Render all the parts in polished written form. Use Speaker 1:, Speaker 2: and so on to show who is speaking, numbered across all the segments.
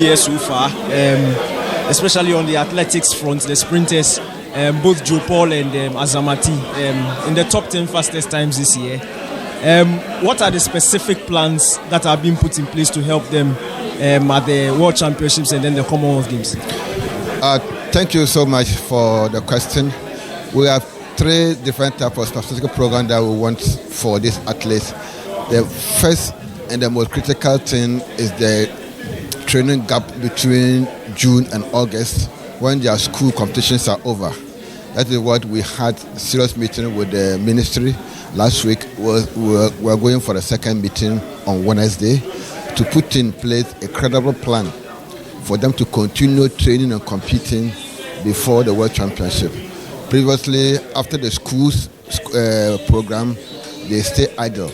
Speaker 1: Here so far, especially on the athletics front, the sprinters, both Joe Paul and Azamati, in the top 10 fastest times this year. What are the specific plans that are being put in place to help them at the World Championships and then the Commonwealth Games?
Speaker 2: Thank you so much for the question. We have 3 different types of statistical programs that we want for these athletes. The first and the most critical thing is the training gap between June and August when their school competitions are over. That is what we had serious meeting with the ministry last week. We're going for a second meeting on Wednesday to put in place a credible plan for them to continue training and competing before the World Championship. Previously, after the school's program, they stay idle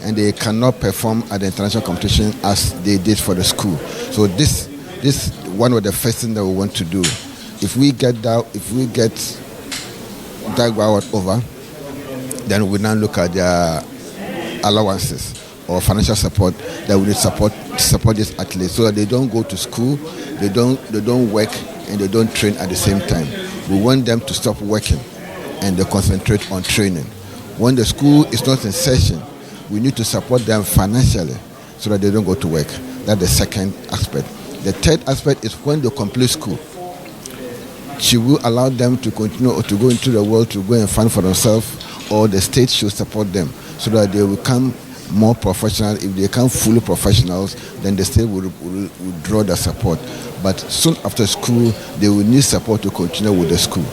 Speaker 2: and they cannot perform at the international competition as they did for the school. So this one of the first things that we want to do. If we get that over, then we now look at their allowances or financial support that we need support these athletes so that they don't go to school, they don't work, and they don't train at the same time. We want them to stop working and they concentrate on training. When the school is not in session, we need to support them financially so that they don't go to work. That's the second aspect. The third aspect is when they complete school, she will allow them to continue or to go into the world to go and fund for themselves, or the state should support them so that they will become more professional. If they become fully professionals, then the state will draw the support. But soon after school, they will need support to continue with the school.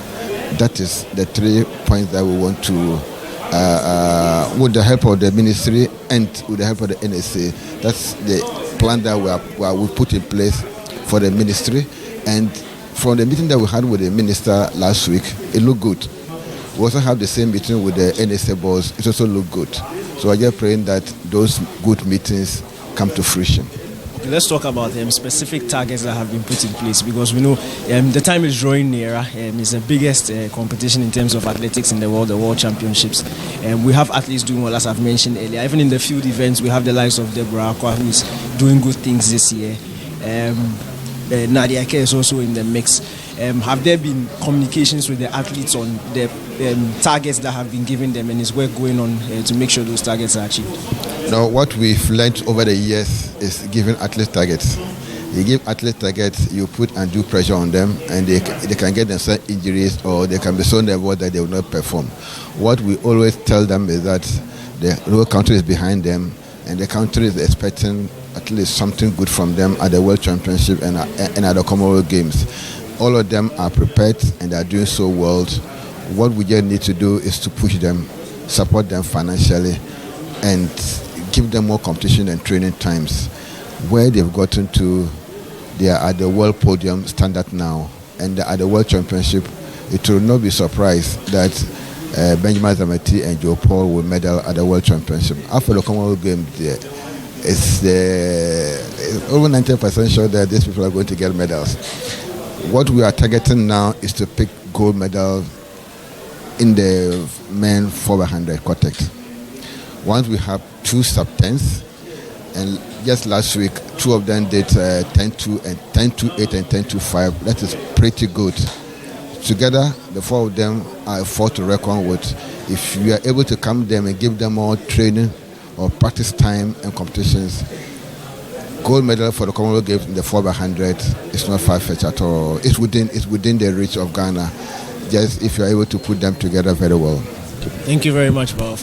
Speaker 2: That is the 3 points that we want to, with the help of the ministry and with the help of the NSA, that's the plan that we put in place for the ministry. And from the meeting that we had with the minister last week, it looked good. We also have the same meeting with the NSA boss. It also looked good. So I'm just praying that those good meetings come to fruition.
Speaker 1: Okay, let's talk about specific targets that have been put in place, because we know the time is drawing nearer. It's the biggest competition in terms of athletics in the world, the World Championships. We have athletes doing well, as I've mentioned earlier. Even in the field events, we have the likes of Deborah Akwa, who is doing good things this year. Nadia Ke is also in the mix. Have there been communications with the athletes on the targets that have been given them, and is work going on to make sure those targets are achieved?
Speaker 2: Now, what we've learned over the years is giving athletes targets. You give athletes targets, you put undue pressure on them, and they can get themselves injuries, or they can be so nervous that they will not perform. What we always tell them is that the whole country is behind them, and the country is expecting at least something good from them at the World Championship and at the Commonwealth Games. All of them are prepared and they are doing so well. What we just need to do is to push them, support them financially, and give them more competition and training times. Where they've gotten to, they are at the world podium standard now, and at the World Championship, it will not be surprised that Benjamin Azamati and Joe Paul will medal at the World Championship. After the Commonwealth Games, it's over 90% sure that these people are going to get medals. What we are targeting now is to pick gold medal in the men 400 quartet. Once we have 2 sub-10s, and just last week, 2 of them did 10-2 and 10-2-8 and 10-2-5. That is pretty good. Together, the 4 of them are a force to reckon with. If we are able to come them and give them more training or practice time and competitions, gold medal for the Commonwealth Games in the 400 is not far-fetched at all. It's within the reach of Ghana, just if you are able to put them together very well.
Speaker 1: Thank you very much, Bawa.